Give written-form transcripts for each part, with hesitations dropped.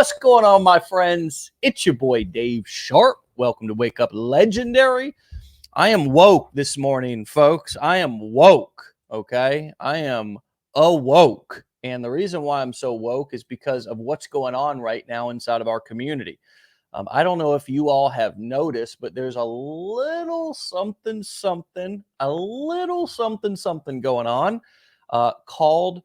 What's going on, my friends? It's your boy, Dave Sharpe. Welcome to Wake Up Legendary. I am woke this morning, folks. I am woke, okay? I am awoke. And the reason why I'm so woke is because of what's going on right now inside of our community. I don't know if you all have noticed, but there's a little something going on called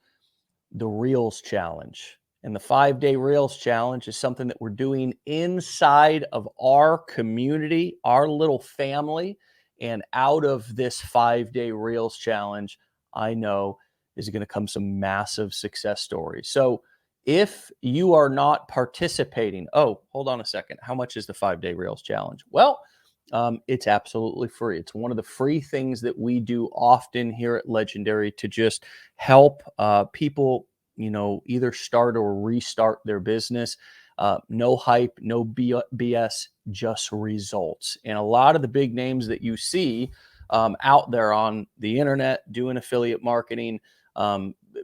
the Reels Challenge. And the 5-day Reels Challenge is something that we're doing inside of our community, our little family. And out of this 5-day Reels Challenge, I know is going to come some massive success stories. So if you are not participating, oh, hold on a second. How much is the 5-day Reels Challenge? Well, it's absolutely free. It's one of the free things that we do often here at Legendary to just help people, either start or restart their business. No hype, no BS, just results. And a lot of the big names that you see out there on the internet doing affiliate marketing,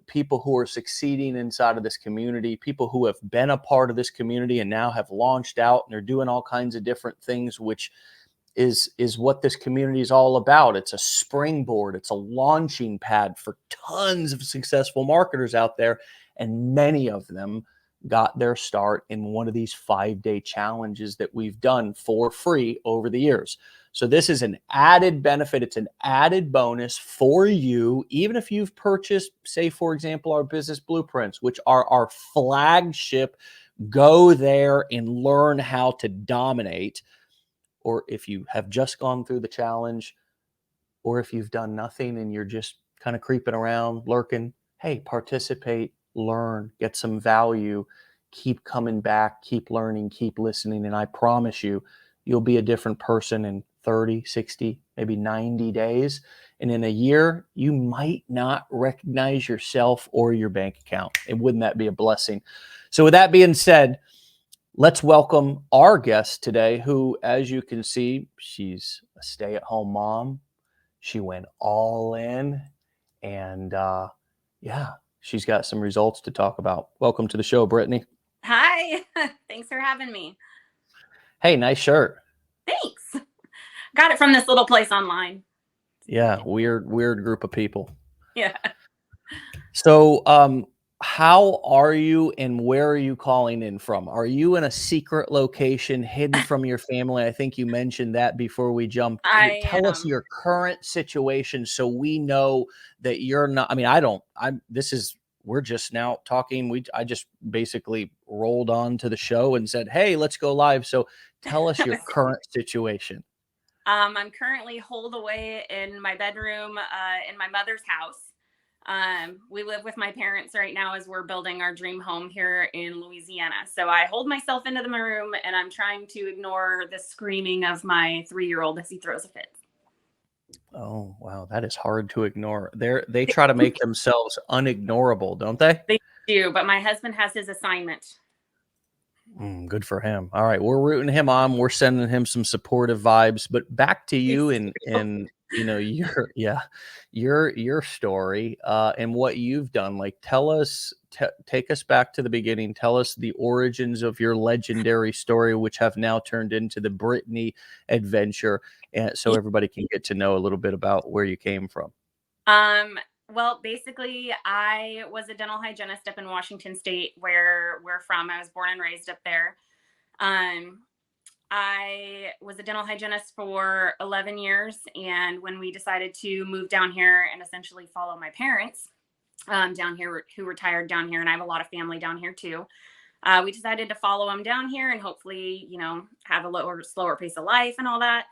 people who are succeeding inside of this community, people who have been a part of this community and now have launched out and they're doing all kinds of different things, which is what this community is all about. It's a springboard. It's a launching pad for tons of successful marketers out there. And many of them got their start in one of these 5-day challenges that we've done for free over the years. So this is an added benefit. It's an added bonus for you, even if you've purchased, say, for example, our business blueprints, which are our flagship. Go there and learn how to dominate. Or if you have just gone through the challenge, or if you've done nothing and you're just kind of creeping around, lurking, hey, participate, learn, get some value, keep coming back, keep learning, keep listening. And I promise you, you'll be a different person in 30, 60, maybe 90 days. And in a year, you might not recognize yourself or your bank account. And wouldn't that be a blessing? So with that being said, let's welcome our guest today, who, as you can see, she's a stay-at-home mom. She went all in, and she's got some results to talk about. Welcome to the show, Brittany. Hi, thanks for having me. Hey, nice shirt. Thanks. Got it from this little place online. Yeah, weird group of people. Yeah. So, how are you and where are you calling in from? Are you in a secret location hidden from your family? I think you mentioned that before we jumped. Tell us your current situation so we know that you're not, we're just now talking. I just basically rolled on to the show and said, hey, let's go live. So tell us your current situation. I'm currently holed away in my bedroom in my mother's house. We live with my parents right now as we're building our dream home here in Louisiana. So I hold myself into the room and I'm trying to ignore the screaming of my 3-year-old as he throws a fit. Oh, wow. That is hard to ignore. They try to make themselves unignorable, don't they? They do, but my husband has his assignment. Good for him. All right. We're rooting him on. We're sending him some supportive vibes, but back to you and your story and what you've done. Like, tell us, take us back to the beginning. Tell us the origins of your legendary story, which have now turned into the Brittany adventure. And so everybody can get to know a little bit about where you came from. Well, basically, I was a dental hygienist up in Washington State, where we're from. I was born and raised up there. I was a dental hygienist for 11 years. And when we decided to move down here and essentially follow my parents down here, who retired down here, and I have a lot of family down here too, we decided to follow them down here and hopefully, have a slower pace of life and all that.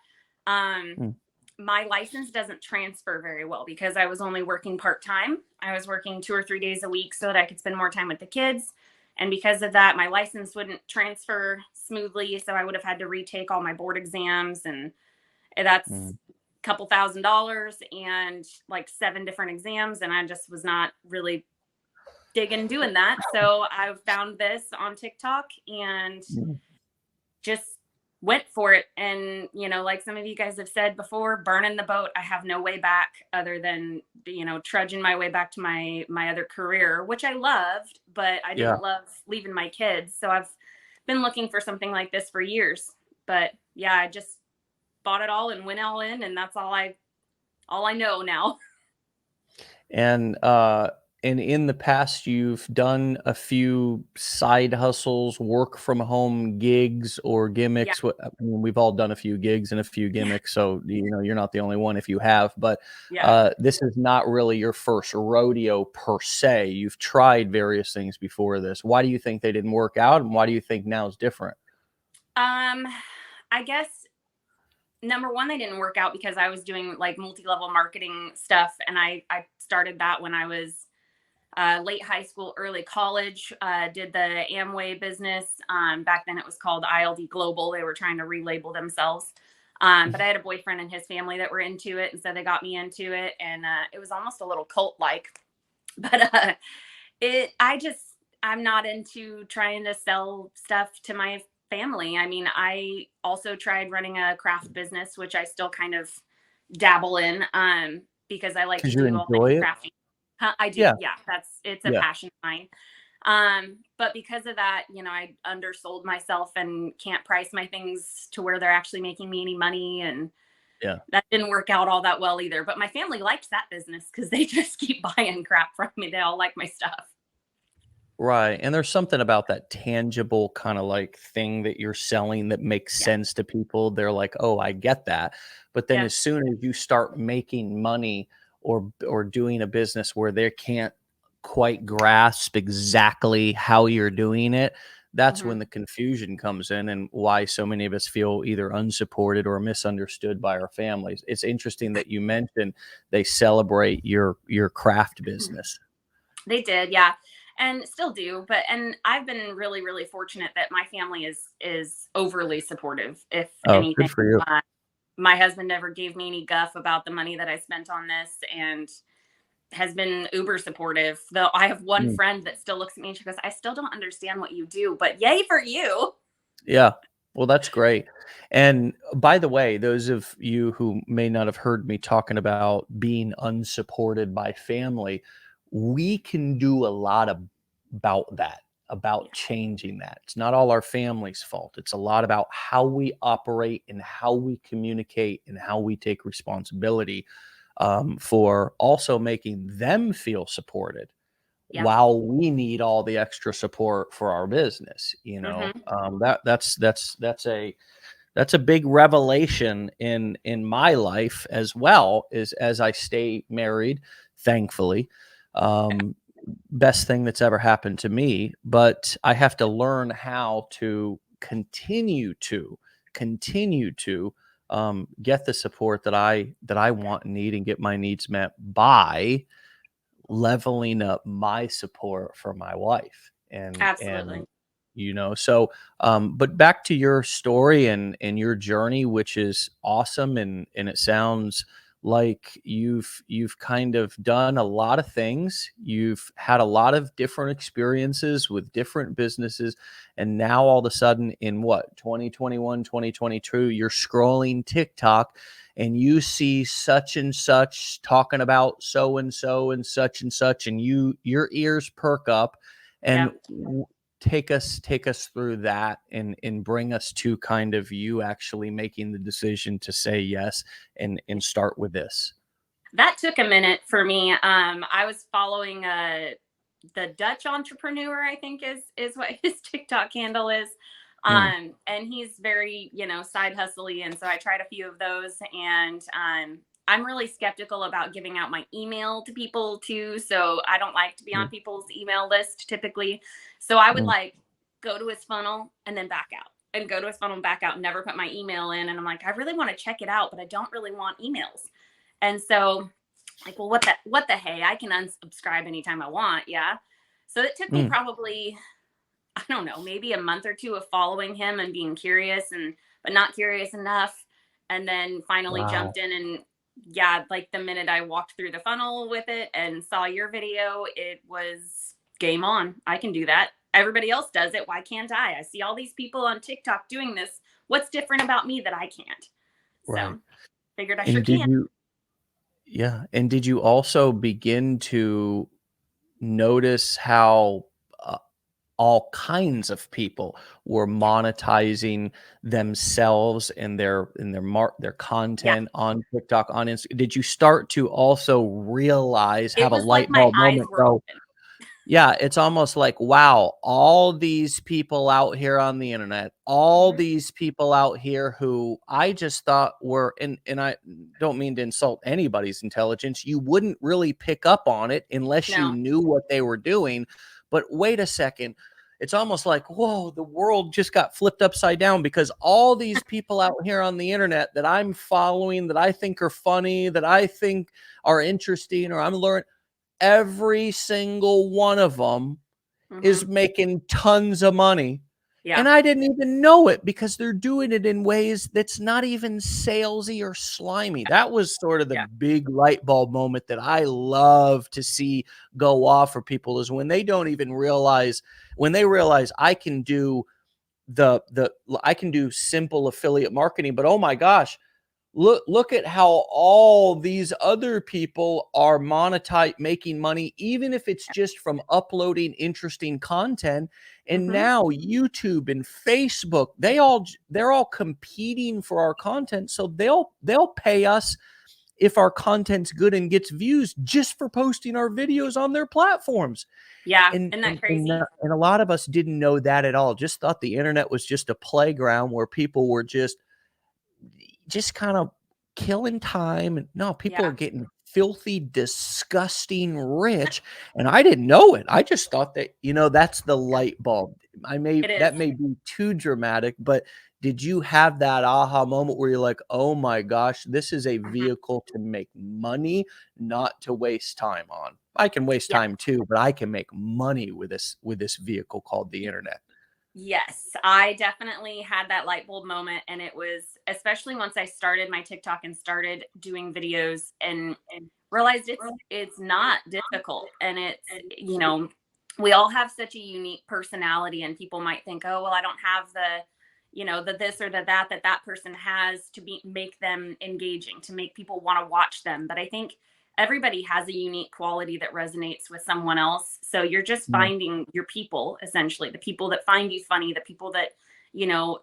My license doesn't transfer very well because I was only working part-time. I was working 2 or 3 days a week so that I could spend more time with the kids. And because of that, my license wouldn't transfer smoothly. So I would have had to retake all my board exams, and that's a couple $1,000 and like 7 different exams. And I just was not really digging doing that. So I found this on TikTok and just went for it. And, like some of you guys have said before, burning the boat. I have no way back other than, trudging my way back to my other career, which I loved, but I didn't love leaving my kids. So I've been looking for something like this for years. But yeah, I just bought it all and went all in, and that's all I know now. And in the past, you've done a few side hustles, work from home gigs or Yeah. gimmicks. I mean, we've all done a few gigs and a few Yeah. gimmicks, so you're not the only one if you have. But Yeah. this is not really your first rodeo per se. You've tried various things before this. Why do you think they didn't work out, and why do you think now is different? Um, I guess number one, they didn't work out because I was doing like multi-level marketing stuff, and I started that when I was late high school, early college. Did the Amway business. Back then, it was called ILD Global. They were trying to relabel themselves. But I had a boyfriend and his family that were into it, and so they got me into it, and it was almost a little cult-like. But it, I just, I'm not into trying to sell stuff to my family. I mean, I also tried running a craft business, which I still kind of dabble in, because I like to Because you do all things enjoy it. crafty. I do. Yeah, Yeah, it's a yeah. passion of mine. But because of that, I undersold myself and can't price my things to where they're actually making me any money. And Yeah. that didn't work out all that well either. But my family liked that business because they just keep buying crap from me. They all like my stuff. Right, and there's something about that tangible kinda, like, thing that you're selling that makes Yeah. sense to people. They're like, "Oh, I get that." But then Yeah. as soon as you start making money or doing a business where they can't quite grasp exactly how you're doing it, that's Hmm. when the confusion comes in and why so many of us feel either unsupported or misunderstood by our families. It's interesting that you mentioned they celebrate your craft business. They did, yeah, and still do. But and I've been really, really fortunate that my family is overly supportive. If Oh, anything, good for you. uh, my husband never gave me any guff about the money that I spent on this, and has been uber supportive. Though I have one Mm. friend that still looks at me and she goes, "I still don't understand what you do, but yay for you." Yeah. Well, that's great. And by the way, those of you who may not have heard me talking about being unsupported by family, we can do a lot about that, about Yeah. changing that. It's not all our family's fault. It's a lot about how we operate and how we communicate and how we take responsibility for also making them feel supported Yeah. while we need all the extra support for our business. Hmm. That's a big revelation in my life as well, is as I stay married, thankfully. um Best thing that's ever happened to me, but I have to learn how to continue to get the support that I want and need and get my needs met by leveling up my support for my wife. And Absolutely. so but back to your story and your journey, which is awesome, and it sounds like you've kind of done a lot of things. You've had a lot of different experiences with different businesses, and now all of a sudden in what, 2021, 2022, you're scrolling TikTok and you see such and such talking about so and so and such, and your ears perk up. And Yeah. take us through that and bring us to kind of you actually making the decision to say yes and start with this. That took a minute for me. I was following the Dutch entrepreneur, I think is what his TikTok handle is. Mm, And he's very, side hustly. And so I tried a few of those, and I'm really skeptical about giving out my email to people too. So I don't like to be on mm, people's email list typically. So I would mm, like go to his funnel and then back out, and go to his funnel and back out, never put my email in. And I'm like, I really want to check it out, but I don't really want emails. And so, like, well, what the hey, I can unsubscribe anytime I want. Yeah. So it took me mm, probably, I don't know, maybe a month or two of following him and being curious, and but not curious enough. And then finally wow. jumped in, and yeah, like the minute I walked through the funnel with it and saw your video, it was game on. I can do that. Everybody else does it. Why can't I? I see all these people on TikTok doing this. What's different about me that I can't? Right. So figured I sure And did can. you Yeah, and did you also begin to notice how all kinds of people were monetizing themselves and their Yeah. content on TikTok, on Instagram. Did you start to also realize, It have a was like light my bulb eyes moment, were go, open. yeah, it's almost like, wow, all these people out here on the internet, all Mhm. these people out here who I just thought were, and I don't mean to insult anybody's intelligence, you wouldn't really pick up on it unless you No. knew what they were doing. But wait a second, it's almost like, whoa, the world just got flipped upside down, because all these people out here on the internet that I'm following, that I think are funny, that I think are interesting, or I'm learning, every single one of them is Mhm. making tons of money. Yeah. And I didn't even know it, because they're doing it in ways that's not even salesy or slimy. That was sort of the Yeah. big light bulb moment that I love to see go off for people, is when they don't even realize, when they realize I can do the I can do simple affiliate marketing, but oh my gosh, look at how all these other people are monetize making money, even if it's just from uploading interesting content. And Mhm. now YouTube and Facebook, they're all competing for our content, so they'll pay us if our content's good and gets views, just for posting our videos on their platforms. Yeah. and Isn't that and and, uh, crazy? and a lot of us didn't know that at all, just thought the internet was just a playground where people were just kind of killing time. And no, people are Yeah. getting filthy, disgusting rich. And I didn't know it. I just thought that, that's the Yeah. light bulb. It is. That may be too dramatic, but did you have that aha moment where you're like, oh my gosh, this is a Mhm. vehicle to make money, not to waste time on? I can waste Yeah. time too, but I can make money with this vehicle called the internet. Yes, I definitely had that light bulb moment, and it was especially once I started my TikTok and started doing videos and realized it's not difficult, and we all have such a unique personality, and people might think, oh well, I don't have the this or that person has to be make them engaging, to make people want to watch them. But I think everybody has a unique quality that resonates with someone else. So you're just Yeah. finding your people, essentially, the people that find you funny, the people that,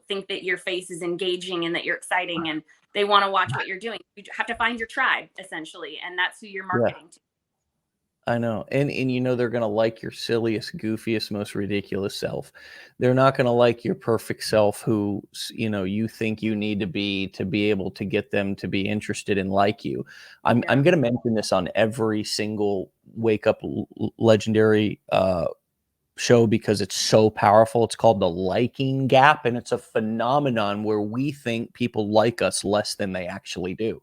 think that your face is engaging and that you're exciting and they want to watch what you're doing. You have to find your tribe, essentially. And that's who you're Yeah. marketing to. I know. And they're gonna like your silliest, goofiest, most ridiculous self. They're not gonna like your perfect self, who you think you need to be able to get them to be interested and like you. I'm Yeah. gonna mention this on every single Wake Up Legendary show, because it's so powerful. It's called the liking gap, and it's a phenomenon where we think people like us less than they actually do.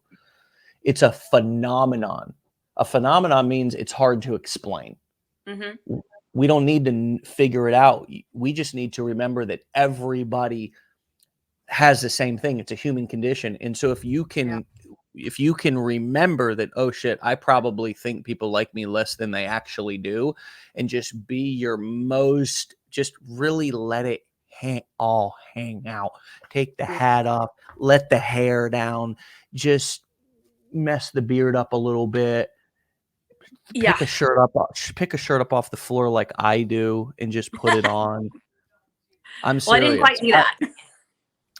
It's a phenomenon. A phenomenon means it's hard to explain. Hmm. We don't need to figure it out. We just need to remember that everybody has the same thing. It's a human condition. And so Yeah. if you can remember that, oh shit, I probably think people like me less than they actually do, and just be your most, just really let it all hang out. Take the Yeah. hat off, let the hair down, just mess the beard up a little bit, Yeah. pick a shirt up off the floor like I do, and just put it on. I'm Well, I didn't serious. quite do that.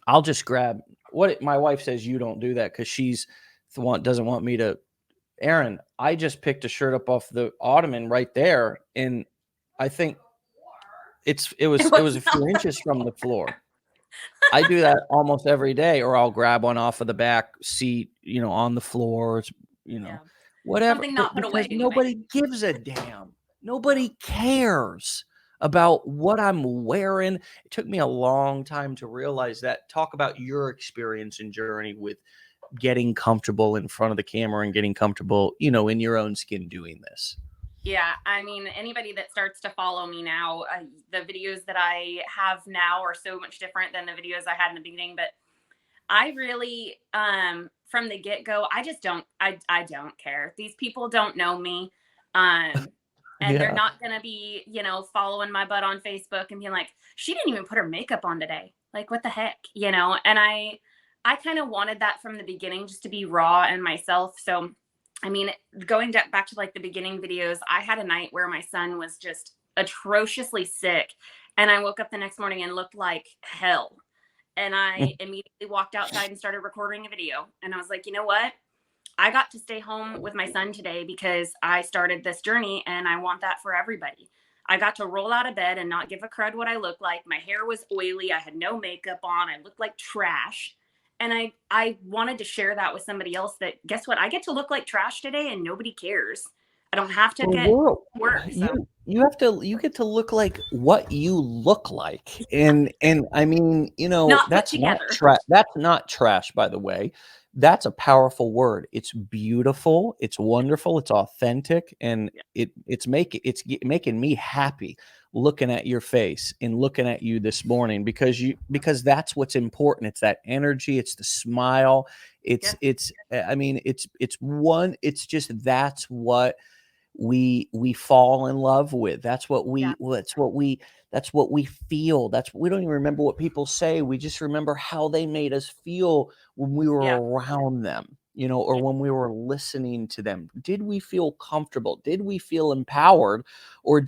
I'll just grab what my wife says, you don't do that, because she's the one doesn't want me to. Aaron, I just picked a shirt up off the ottoman right there, and I think It it was was a not few inches from the floor. I do that almost every day, or I'll grab one off of the back seat, on the floor, you know, yeah. whatever. Something not But put because away anyway. nobody gives a damn, nobody cares about what I'm wearing. It took me a long time to realize that. Talk about your experience and journey with getting comfortable in front of the camera and getting comfortable, in your own skin doing this. Yeah, I mean, anybody that starts to follow me now, the videos that I have now are so much different than the videos I had in the beginning. But I really, from the get go, I just don't, I don't care. These people don't know me, um, and they're Yeah. not gonna be, following my butt on Facebook and being like, she didn't even put her makeup on today. Like, what the heck, And I kind of wanted that from the beginning, just to be raw and myself. So I mean, going back to like the beginning videos, I had a night where my son was just atrociously sick. And I woke up the next morning and looked like hell. And I immediately walked outside and started recording a video. And I was like, you know what? I got to stay home with my son today because I started this journey and I want that for everybody. I got to roll out of bed and not give a crud what I look like. My hair was oily. I had no makeup on. I looked like trash. And I wanted to share that with somebody else that guess what? I get to look like trash today and nobody cares. I don't have to Well, get work. So you get to look like what you look like, and I mean, not put together. that's not trash, by the way. That's a powerful word. It's beautiful, it's wonderful, it's authentic, and Yeah. making me happy looking at your face and looking at you this morning, because that's what's important. It's that energy, it's the smile, Yeah. I mean, it's just that's what we fall in love with. Yeah. That's what we feel. We don't even remember what people say. We just remember how they made us feel when we Yeah. were around them, or Yeah. when we were listening to them. Did we feel comfortable? Did we feel empowered? Or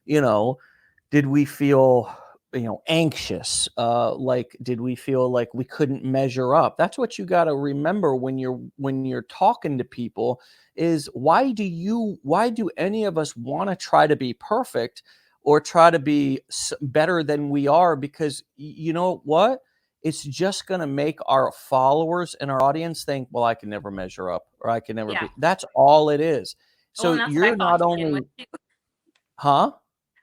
you know, did we feel anxious? Like, did we feel like we couldn't measure up? That's what you got to remember when you're talking to people, is why do any of us want to try to be perfect or try to be better than we are? Because you know what, it's just going to make our followers and our audience think, well, I can never measure up, or I can never Yeah. be. That's all it is. Well, So and that's what I you're thought not to begin with only, too. huh?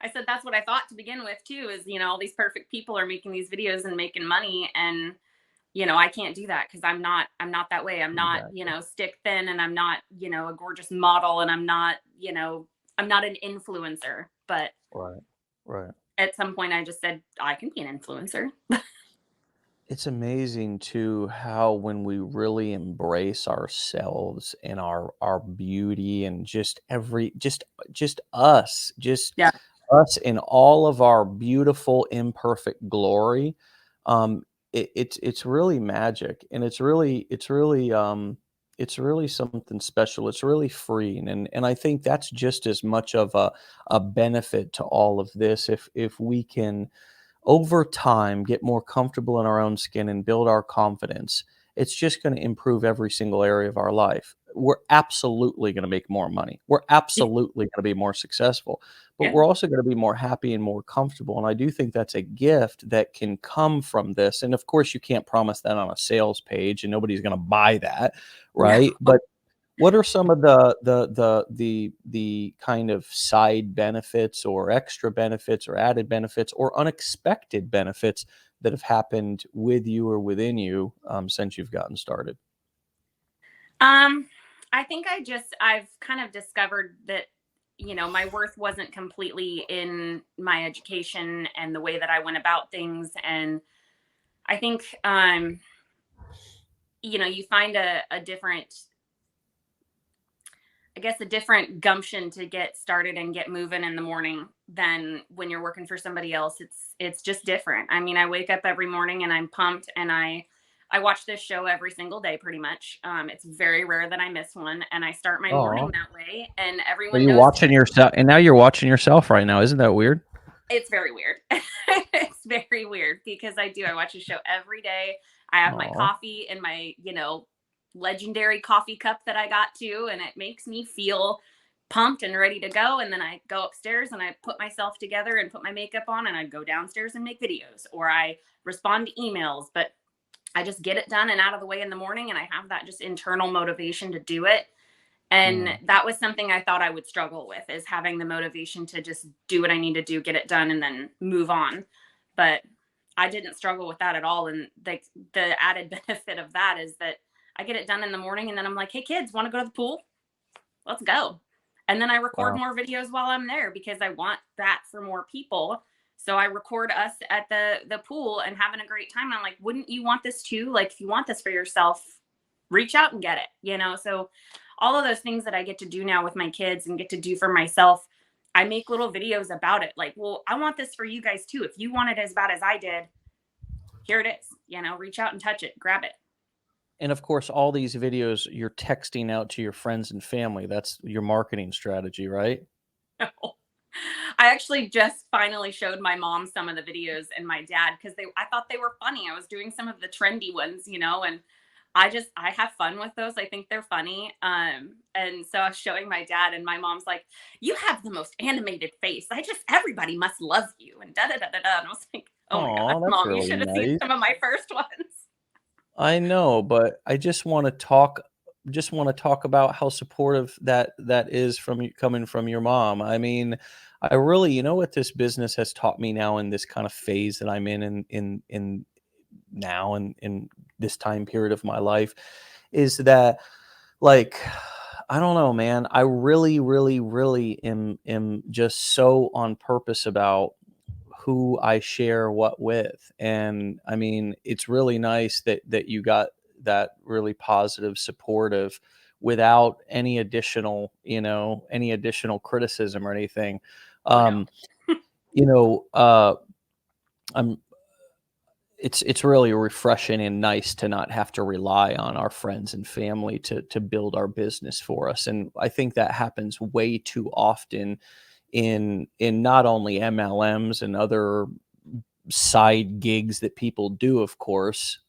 I said that's what I thought to begin with too, is all these perfect people are making these videos and making money, and I can't do that because I'm not that way. I'm not, Exactly. stick thin, and I'm not, a gorgeous model, and I'm not an influencer. But Right. Right. at some point I just said I can be an influencer. It's amazing too how when we really embrace ourselves and our beauty, and just Yeah. us in all of our beautiful imperfect glory, it's really magic, and it's really something special. It's really freeing, and I think that's just as much of a benefit to all of this, if we can over time get more comfortable in our own skin and build our confidence. It's just going to improve every single area of our life. We're absolutely going to make more money. We're absolutely going to be more successful, but Yeah. we're also going to be more happy and more comfortable. And I do think that's a gift that can come from this. And of course, you can't promise that on a sales page, and nobody's going to buy that, No. right? But what are some of the kind of side benefits or extra benefits or added benefits or unexpected benefits that have happened with you or within you, since you've gotten started? Um, I think I've kind of discovered that, my worth wasn't completely in my education and the way that I went about things. And I think, you find a different, I guess, a different gumption to get started and get moving in the morning than when you're working for somebody else. It's just different. I mean, I wake up every morning and I'm pumped, and I watch this show every single day pretty much. It's very rare that I miss one, and I start my morning Oh, that way, and are everyone you knows watching yourself? And now you're watching yourself right now. Isn't that weird? it's very weird. It's very weird because I watch a show every day. I have my Oh, coffee in my, legendary coffee cup that I got to, and it makes me feel pumped and ready to go. And then I go upstairs and I put myself together and put my makeup on, and I go downstairs and make videos, or I respond to emails. But I just get it done and out of the way in the morning, and I have that just internal motivation to do it. And mm, that was something I thought I would struggle with, is having the motivation to just do what I need to do, get it done, and then move on. But I didn't struggle with that at all. And the added benefit of that is that I get it done in the morning, and then I'm like, hey kids, want to go to the pool? Let's go. And then I record wow. more videos while I'm there because I want that for more people. So I record us at the pool and having a great time. I'm like, wouldn't you want this too? Like, if you want this for yourself, reach out and get it. So all of those things that I get to do now with my kids and get to do for myself, I make little videos about it. Like, well, I want this for you guys too. If you want it as bad as I did, here it is. Reach out and touch it, grab it. And of course, all these videos you're texting out to your friends and family. That's your marketing strategy, right? I actually just finally showed my mom some of the videos and my dad because I thought they were funny. I was doing some of the trendy ones, and I have fun with those. I think they're funny. And so I was showing my dad, and my mom's like, "You have the most animated face. Everybody must love you." And da da da da da. And I was like, "Oh my gosh, Oh, that's mom, you really should have seen nice. some of my first ones." I know, but I just want to talk about how supportive that is from you coming from your mom. I mean, I really, what this business has taught me now in this kind of phase that I'm in now and in this time period of my life is that, like, I don't know, man. I really, really, really am just so on purpose about who I share what with. And I mean, it's really nice that you got that really positive, supportive without any additional criticism or anything. Oh no. Um, you know, uh I'm it's really refreshing and nice to not have to rely on our friends and family to build our business for us. And I think that happens way too often in not only MLMs and other side gigs that people do, of course.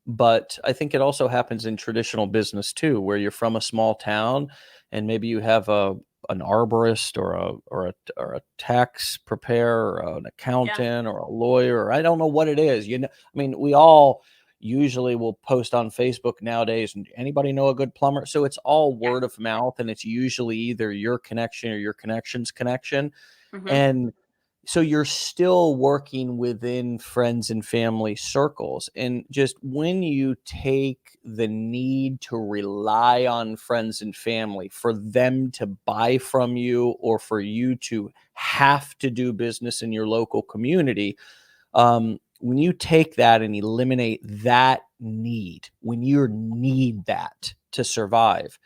But I think it also happens in traditional business too, where you're from a small town and maybe you have an arborist or a tax preparer or an Yeah. accountant or a lawyer. Or I don't know what it is. I mean, we all usually will post on Facebook nowadays. And anybody know a good plumber? So it's all Yeah. word of mouth, and it's usually either your connection or your connection's connection. Hmm. And so you're still working within friends and family circles. And just when you take the need to rely on friends and family for them to buy from you or for you to have to do business in your local community, when you take that and eliminate that need, when you need that to survive,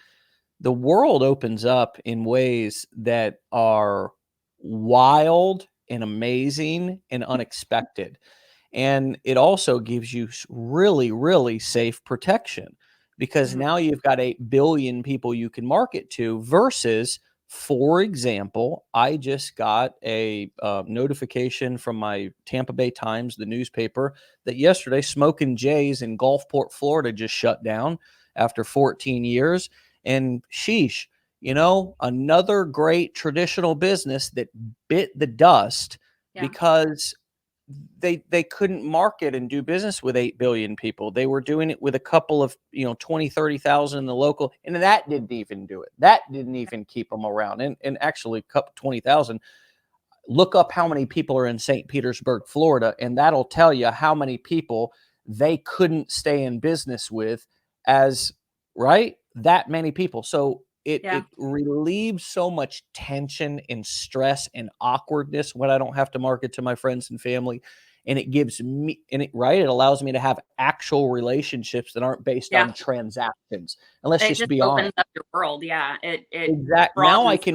the world opens up in ways that are wild and amazing and unexpected. And it also gives you really, really safe protection because Hmm. now you've got 8 billion people you can market to versus, for example, I just got a notification from my Tampa Bay Times, the newspaper, that yesterday Smokin' Jay's in Gulfport, Florida just shut down after 14 years. And sheesh, another great traditional business that bit the dust Yeah. because they couldn't market and do business with 8 billion people. They were doing it with a couple of, 20, 30,000 in the local, and that didn't even do it. That didn't even keep them around. And actually, cup 20,000. Look up how many people are in St. Petersburg, Florida, and that'll tell you how many people they couldn't stay in business with, as right? That many people. So it Yeah. it relieves so much tension and stress and awkwardness when I don't have to market to my friends and family. And it gives me and it right, it allows me to have actual relationships that aren't based Yeah. on transactions. And let's It just just be opens honest. up your world. Yeah. It Exact broadens.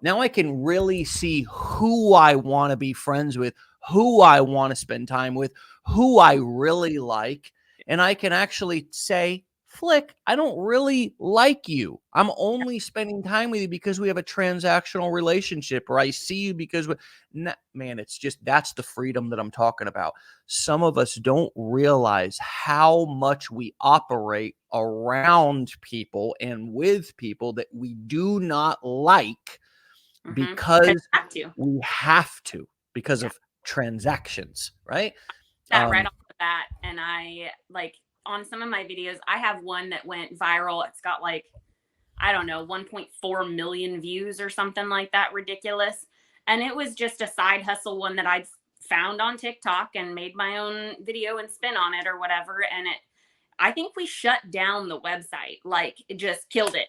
now I can really see who I want to be friends with, who I want to spend time with, who I really like. And I can actually say, Flick, I don't really like you. I'm only spending time with you because we have a transactional relationship, or I see you because man, it's just that's the freedom that I'm talking about. Some of us don't realize how much we operate around people and with people that we do not like Because because you have to. we have to, because Yeah. of transactions, right? That right Um, off the bat. And I like on some of my videos, I have one that went viral. It's got like, I don't know, 1.4 million views or something like that. Ridiculous. And it was just a side hustle one that I'd found on TikTok and made my own video and spin on it or whatever. And I think we shut down the website. Like it just killed it.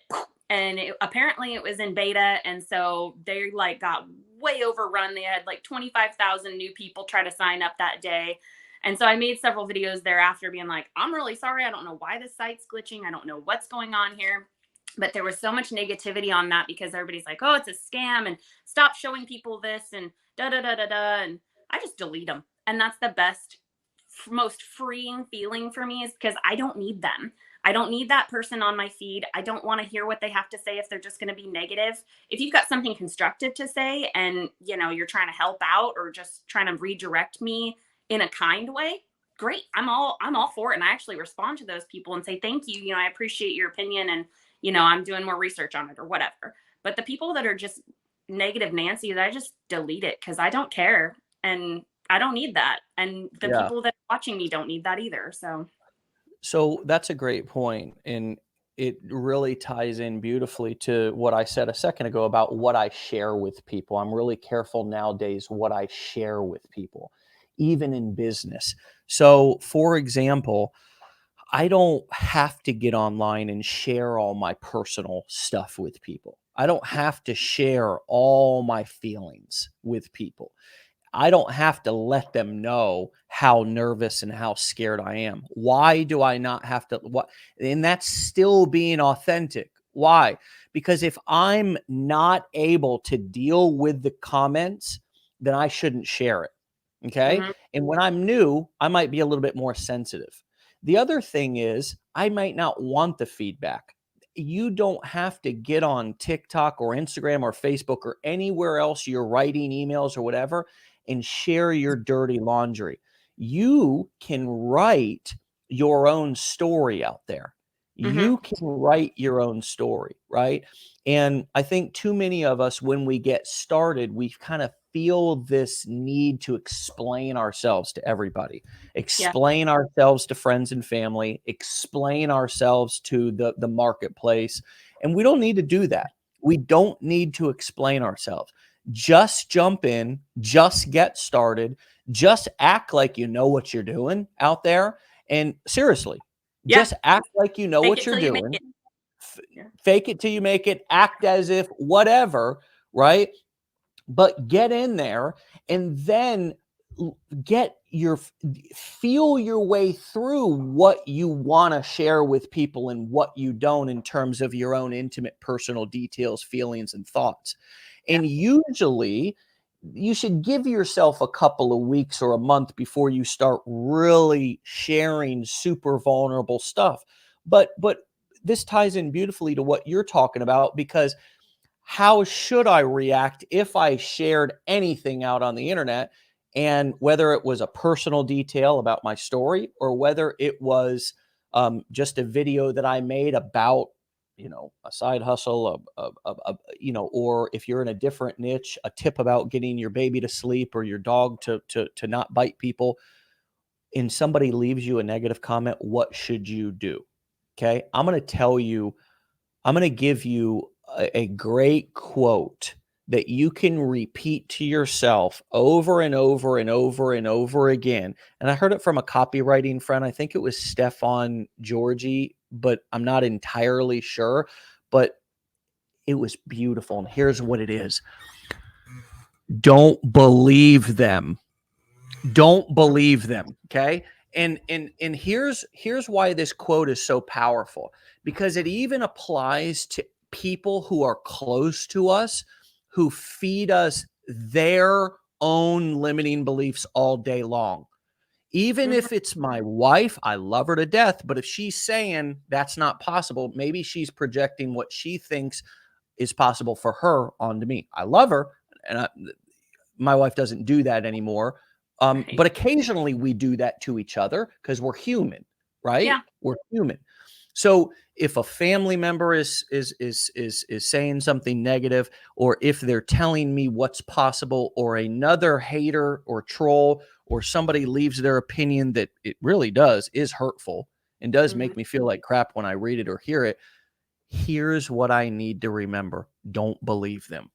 And apparently it was in beta. And so they like got way overrun. They had like 25,000 new people try to sign up that day. And so I made several videos thereafter being like, I'm really sorry. I don't know why the site's glitching. I don't know what's going on here. But there was so much negativity on that because everybody's like, oh, it's a scam and stop showing people this and da da da da da. And I just delete them. And that's the best, most freeing feeling for me is because I don't need them. I don't need that person on my feed. I don't want to hear what they have to say if they're just going to be negative. If you've got something constructive to say and, you know, you're trying to help out or just trying to redirect me in a kind way, great. I'm all for it. And I actually respond to those people and say, thank you. You know, I appreciate your opinion and, you know, I'm doing more research on it or whatever. But the people that are just negative Nancy's, I just delete it because I don't care. And I don't need that. And the Yeah. people that are watching me don't need that either. So that's a great point, and it really ties in beautifully to what I said a second ago about what I share with people. I'm really careful nowadays what I share with people, even in business. So, for example, I don't have to get online and share all my personal stuff with people. I don't have to share all my feelings with people. I don't have to let them know how nervous and how scared I am. Why do I not have to? What? And that's still being authentic. Why? Because if I'm not able to deal with the comments, then I shouldn't share it. Okay. Mhm. And when I'm new, I might be a little bit more sensitive. The other thing is, I might not want the feedback. You don't have to get on TikTok or Instagram or Facebook or anywhere else you're writing emails or whatever and share your dirty laundry. You can write your own story out there. Mhm. You can write your own story, right? And I think too many of us, when we get started, we kind of feel this need to explain ourselves to everybody, Yeah. explain ourselves to friends and family, explain ourselves to the marketplace. And we don't need to do that. We don't need to explain ourselves. Just jump in, just get started, just act like you know what you're doing out there. And seriously, Yeah. just act like you know Fake what it you're till you make doing. it. Yeah. Fake it till you make it, act as if whatever, right? But get in there and then get your feel your way through what you want to share with people and what you don't in terms of your own intimate personal details, feelings, and thoughts. Yeah. And usually you should give yourself a couple of weeks or a month before you start really sharing super vulnerable stuff. But this ties in beautifully to what you're talking about, because how should I react if I shared anything out on the internet? And whether it was a personal detail about my story or whether it was just a video that I made about, a side hustle, or if you're in a different niche, a tip about getting your baby to sleep or your dog to not bite people, and somebody leaves you a negative comment, what should you do? Okay. I'm going to give you a great quote that you can repeat to yourself over and over and over and over again. And I heard it from a copywriting friend. I think it was Stefan Georgi, but I'm not entirely sure. But it was beautiful. And here's what it is: don't believe them. Don't believe them. Okay. And here's why this quote is so powerful, because it even applies to people who are close to us, who feed us their own limiting beliefs all day long. Even Mhm. if it's my wife, I love her to death, but if she's saying that's not possible, maybe she's projecting what she thinks is possible for her onto me. I love her, and my wife doesn't do that anymore. Right. But occasionally we do that to each other because we're human, right? Yeah. We're human. So if a family member is saying something negative, or if they're telling me what's possible, or another hater or troll or somebody leaves their opinion that it really is hurtful and does Mhm. make me feel like crap when I read it or hear it, here's what I need to remember: don't believe them.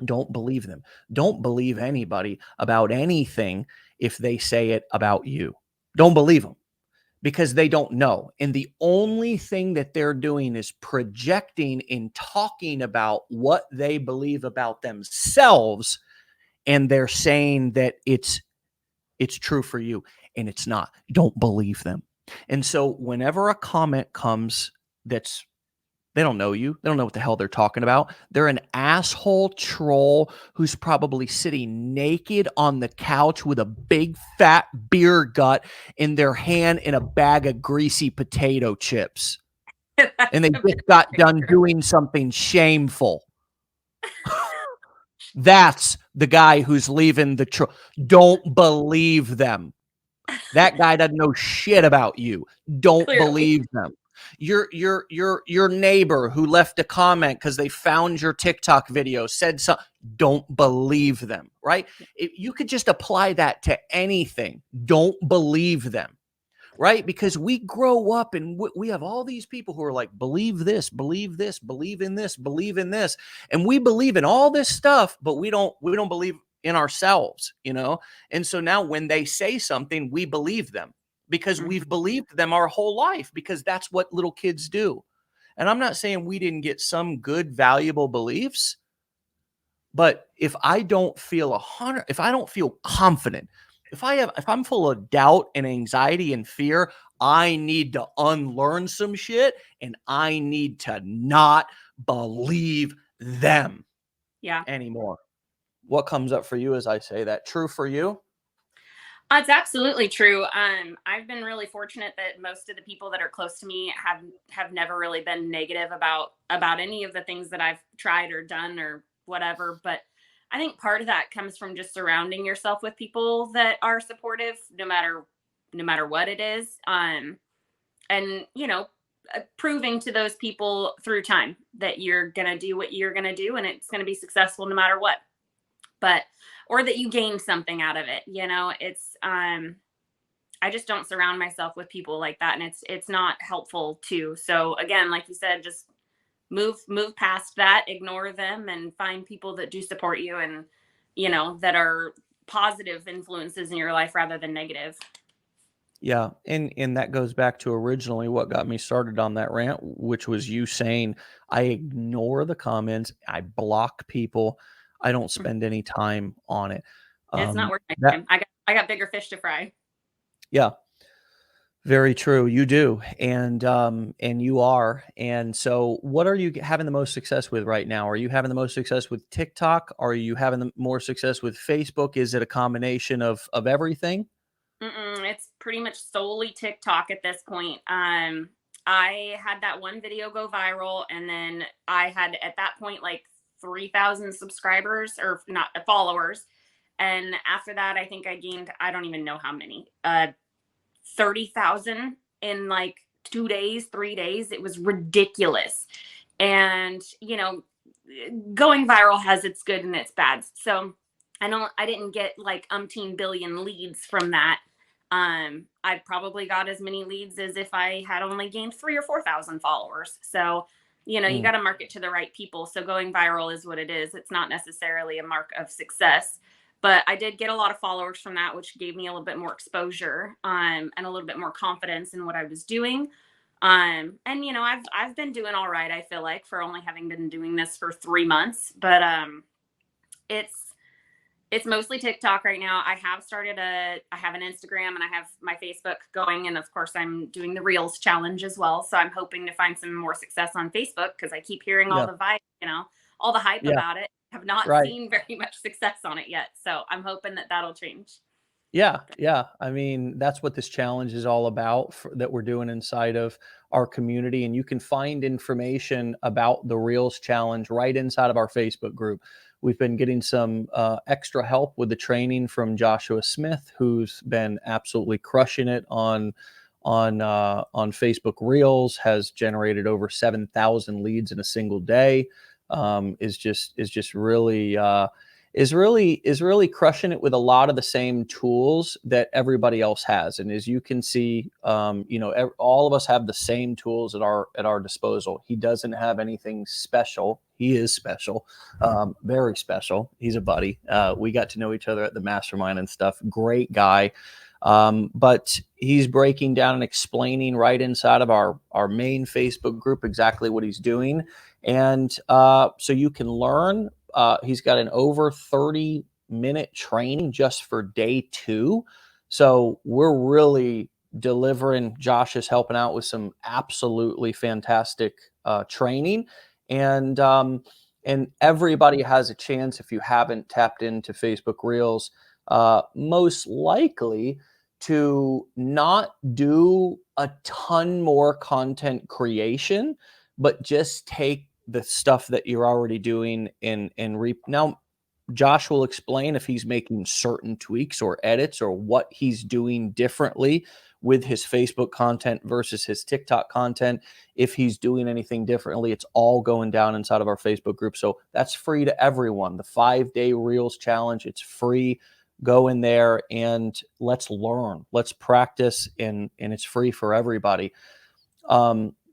Don't believe them. Don't believe anybody about anything if they say it about you. Don't believe them, because they don't know. And the only thing that they're doing is projecting and talking about what they believe about themselves. And they're saying that it's true for you, and it's not. Don't believe them. And so whenever a comment comes that's They don't know you. They don't know what the hell they're talking about. They're an asshole troll who's probably sitting naked on the couch with a big fat beer gut in their hand in a bag of greasy potato chips. And they just got done doing something shameful. That's the guy who's leaving the troll. Don't believe them. That guy doesn't know shit about you. Don't Clearly. believe them. Your neighbor who left a comment because they found your TikTok video said something. Don't believe them, right? You could just apply that to anything. Don't believe them, right? Because we grow up and we have all these people who are like, believe this, believe this, believe in this, believe in this, and we believe in all this stuff, but we don't believe in ourselves, you know? And so now when they say something, we believe them because we've believed them our whole life, because that's what little kids do. And I'm not saying we didn't get some good, valuable beliefs, but if I don't feel if I don't feel confident, if I'm full of doubt and anxiety and fear, I need to unlearn some shit and I need to not believe them anymore. What comes up for you as I say that? True for you? It's absolutely true. I've been really fortunate that most of the people that are close to me have never really been negative about any of the things that I've tried or done or whatever. But I think part of that comes from just surrounding yourself with people that are supportive, no matter what it is. And proving to those people through time that you're gonna do what you're gonna do, and it's gonna be successful no matter what. But or that you gain something out of it. It's I just don't surround myself with people like that, and it's not helpful too. So again, like you said, just move past that, ignore them, and find people that do support you, and that are positive influences in your life rather than negative. Yeah, and that goes back to originally what got me started on that rant, which was you saying I ignore the comments, I block people, I don't spend any time on it. It's not worth my That time. I got bigger fish to fry. Yeah, very true. You do, and you are. And so, what are you having the most success with right now? Are you having the most success with TikTok? Are you having the more success with Facebook? Is it a combination of everything? It's pretty much solely TikTok at this point. I had that one video go viral, and then I had at that point like 3,000 subscribers, or not followers. And after that, I think I gained, I don't even know how many, 30,000 in like 2 days, 3 days. It was ridiculous. And, going viral has its good and its bad. So I didn't get like umpteen billion leads from that. I probably got as many leads as if I had only gained 3 or 4,000 followers. So, you got to market to the right people. So going viral is what it is. It's not necessarily a mark of success, but I did get a lot of followers from that, which gave me a little bit more exposure, and a little bit more confidence in what I was doing. And I've been doing all right, I feel like, for only having been doing this for 3 months, but it's mostly TikTok right now. I have an Instagram, and I have my Facebook going. And of course I'm doing the Reels challenge as well. So I'm hoping to find some more success on Facebook, because I keep hearing all the vibe, all the hype about it. Have not seen very much success on it yet. So I'm hoping that that'll change. Yeah, yeah. I mean, that's what this challenge is all about that we're doing inside of our community. And you can find information about the Reels challenge right inside of our Facebook group. We've been getting some extra help with the training from Joshua Smith, who's been absolutely crushing it on Facebook Reels, has generated over 7,000 leads in a single day. Is just really is really crushing it with a lot of the same tools that everybody else has. And as you can see, all of us have the same tools at our disposal. He doesn't have anything special. He is special, very special. He's a buddy. We got to know each other at the mastermind and stuff. Great guy. But he's breaking down and explaining right inside of our main Facebook group exactly what he's doing. And so you can learn. He's got an over 30-minute training just for day 2. So we're really delivering. Josh is helping out with some absolutely fantastic training, and everybody has a chance. If you haven't tapped into Facebook Reels, most likely to not do a ton more content creation, but just take the stuff that you're already doing and now Josh will explain if he's making certain tweaks or edits or what he's doing differently with his Facebook content versus his TikTok content. If he's doing anything differently, it's all going down inside of our Facebook group. So that's free to everyone. The 5-day Reels challenge, it's free. Go in there and let's learn, let's practice, and it's free for everybody.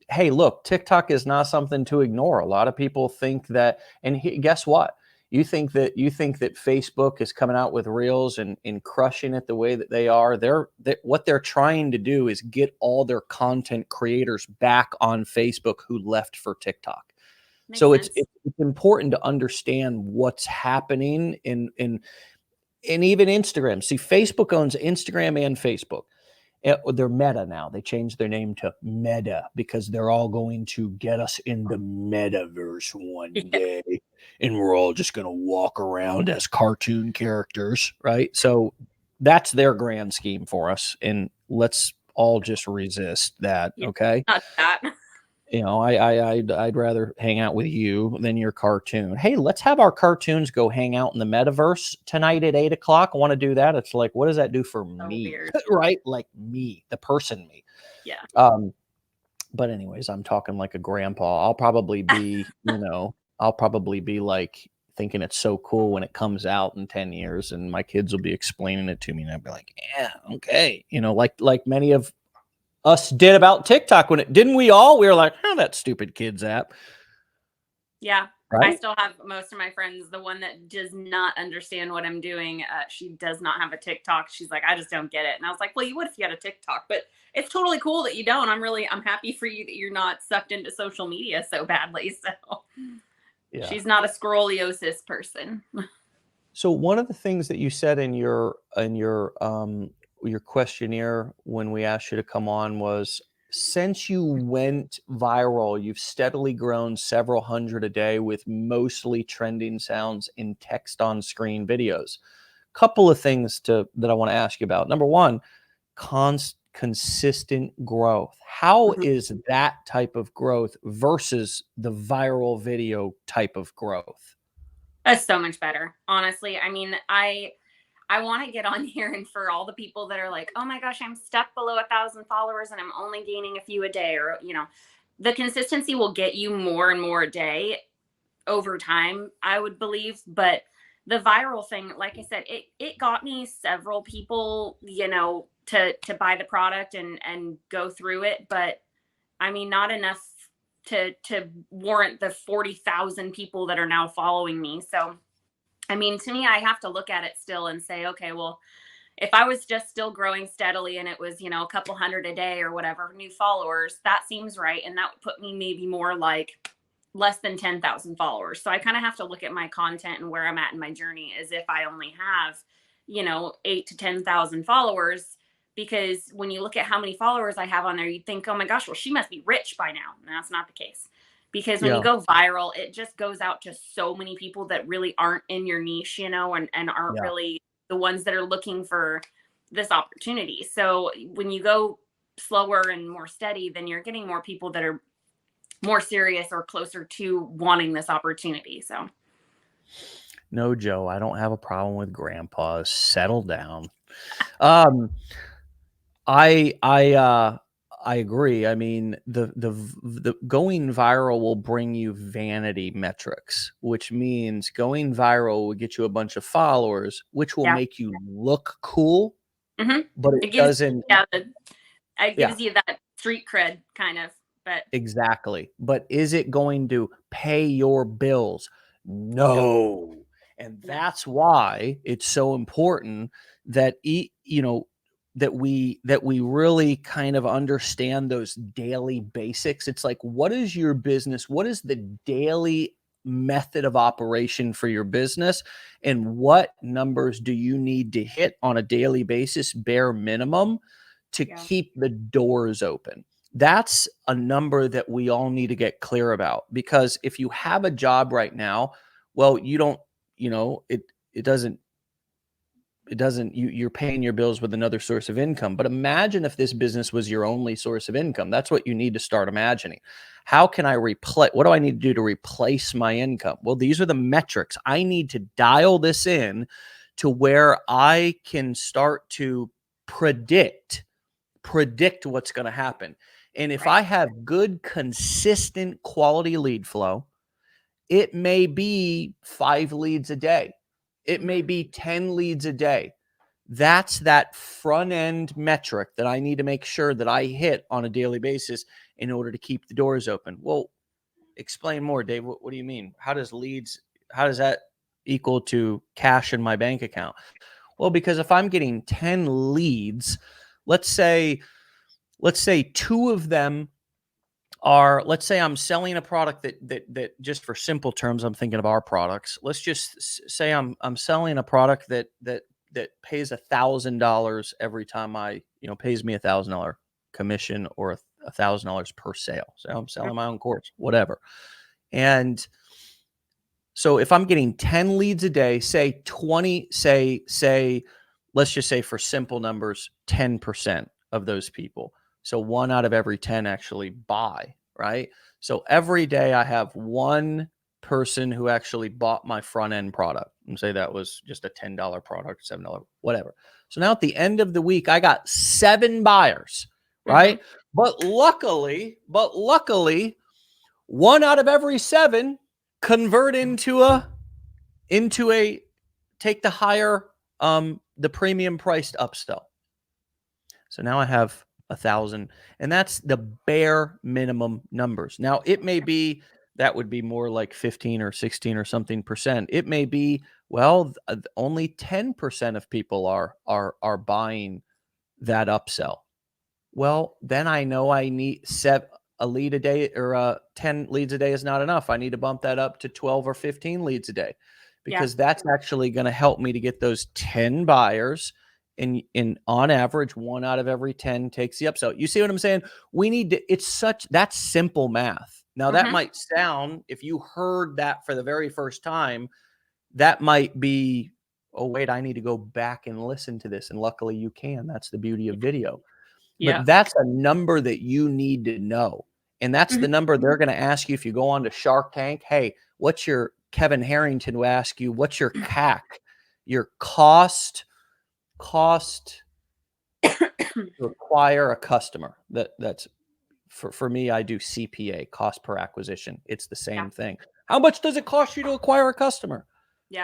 Hey, look, TikTok is not something to ignore. A lot of people think that, and guess what? You think that Facebook is coming out with Reels and crushing it the way that they are. What they're trying to do is get all their content creators back on Facebook who left for TikTok. Makes So sense. it's important to understand what's happening in even Instagram. See, Facebook owns Instagram and Facebook. They're Meta now. They changed their name to Meta because they're all going to get us in the metaverse one day, and we're all just going to walk around as cartoon characters, right? So that's their grand scheme for us, and let's all just resist that, okay? Not that. I'd rather hang out with you than your cartoon. Hey, let's have our cartoons go hang out in the metaverse tonight at 8:00. I want to do that. It's like, what does that do for me? Right? Like me, the person me. Yeah. But anyways, I'm talking like a grandpa. I'll probably be, I'll probably be like thinking it's so cool when it comes out in 10 years and my kids will be explaining it to me and I'll be like, yeah, okay. Like many of us did about TikTok didn't we all? We were like, oh, that stupid kids app. Yeah. Right? I still have most of my friends. The one that does not understand what I'm doing, she does not have a TikTok. She's like, I just don't get it. And I was like, well, you would if you had a TikTok, but it's totally cool that you don't. I'm happy for you that you're not sucked into social media so badly. So yeah. She's not a scoliosis person. So one of the things that you said in your questionnaire when we asked you to come on was, since you went viral, you've steadily grown several hundred a day with mostly trending sounds in text on screen videos. Couple of things that I want to ask you about. Number one, consistent growth. How is that type of growth versus the viral video type of growth? That's so much better. Honestly, I mean, I want to get on here, and for all the people that are like, oh my gosh, I'm stuck below 1,000 followers and I'm only gaining a few a day, or, the consistency will get you more and more a day over time, I would believe. But the viral thing, like I said, it got me several people, to buy the product and go through it. But I mean, not enough to warrant the 40,000 people that are now following me. So, I mean, to me, I have to look at it still and say, okay, well, if I was just still growing steadily and it was, a couple hundred a day or whatever new followers, that seems right. And that would put me maybe more like less than 10,000 followers. So I kind of have to look at my content and where I'm at in my journey as if I only have, 8 to 10,000 followers. Because when you look at how many followers I have on there, you'd think, oh my gosh, well, she must be rich by now. And that's not the case. Because when you go viral, it just goes out to so many people that really aren't in your niche, and aren't really the ones that are looking for this opportunity. So when you go slower and more steady, then you're getting more people that are more serious or closer to wanting this opportunity. So. No, Joe, I don't have a problem with grandpas. Settle down. I agree. I mean, the going viral will bring you vanity metrics, which means going viral will get you a bunch of followers, which will make you look cool, but it doesn't. It gives you that street cred kind of. But exactly. But is it going to pay your bills? No. And that's why it's so important that that we really kind of understand those daily basics. It's like, what is your business? What is the daily method of operation for your business? And what numbers do you need to hit on a daily basis, bare minimum, to keep the doors open? that's a number that we all need to get clear about, because if you have a job right now, well, you don't, it doesn't, you're paying your bills with another source of income. But imagine if this business was your only source of income. That's what you need to start imagining. How can I what do I need to do to replace my income? Well, these are the metrics. I need to dial this in to where I can start to predict what's going to happen. And if I have good, consistent quality lead flow, it may be 5 leads a day. It may be 10 leads a day. That's that front end metric that I need to make sure that I hit on a daily basis in order to keep the doors open. Well, explain more, Dave. What do you mean? How does that equal to cash in my bank account? Well, because if I'm getting 10 leads, let's say 2 of them are, let's say I'm selling a product that just for simple terms, I'm thinking of our products. Let's just say I'm selling a product that pays $1,000 every time pays me $1,000 commission or $1,000 per sale. So I'm selling my own course, whatever. And so if I'm getting 10 leads a day, say 20, let's just say for simple numbers, 10% of those people. So 1 out of every 10 actually buy, right? So every day I have 1 person who actually bought my front end product, and say that was just a $10 product, $7, whatever. So now at the end of the week, I got 7 buyers, right? But luckily, 1 out of every 7 convert into a take the higher, the premium priced upsell. So now I have 1,000, and that's the bare minimum numbers. Now it may be, that would be more like 15 or 16 or something percent. It may be, well, only 10% of people are buying that upsell. Well, then I know I need a lead a day, or 10 leads a day is not enough. I need to bump that up to 12 or 15 leads a day, because that's actually going to help me to get those 10 buyers. And on average, 1 out of every 10 takes the upsell. You see what I'm saying? We need to, that's simple math. Now that might sound, if you heard that for the very first time, that might be, oh wait, I need to go back and listen to this. And luckily you can. That's the beauty of video. But that's a number that you need to know. And that's the number they're going to ask you if you go on to Shark Tank. Hey, what's your, Kevin Harrington will ask you, what's your CAC, your cost to acquire a customer? That's for me, I do CPA, cost per acquisition. It's the same thing. How much does it cost you to acquire a customer?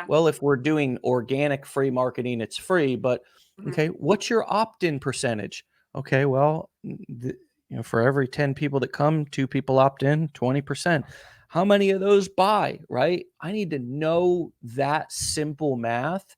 Well, if we're doing organic free marketing, it's free. But okay, what's your opt-in percentage? Okay, well, for every 10 people that come, 2 people opt in, 20%. How many of those buy, right? I need to know that simple math,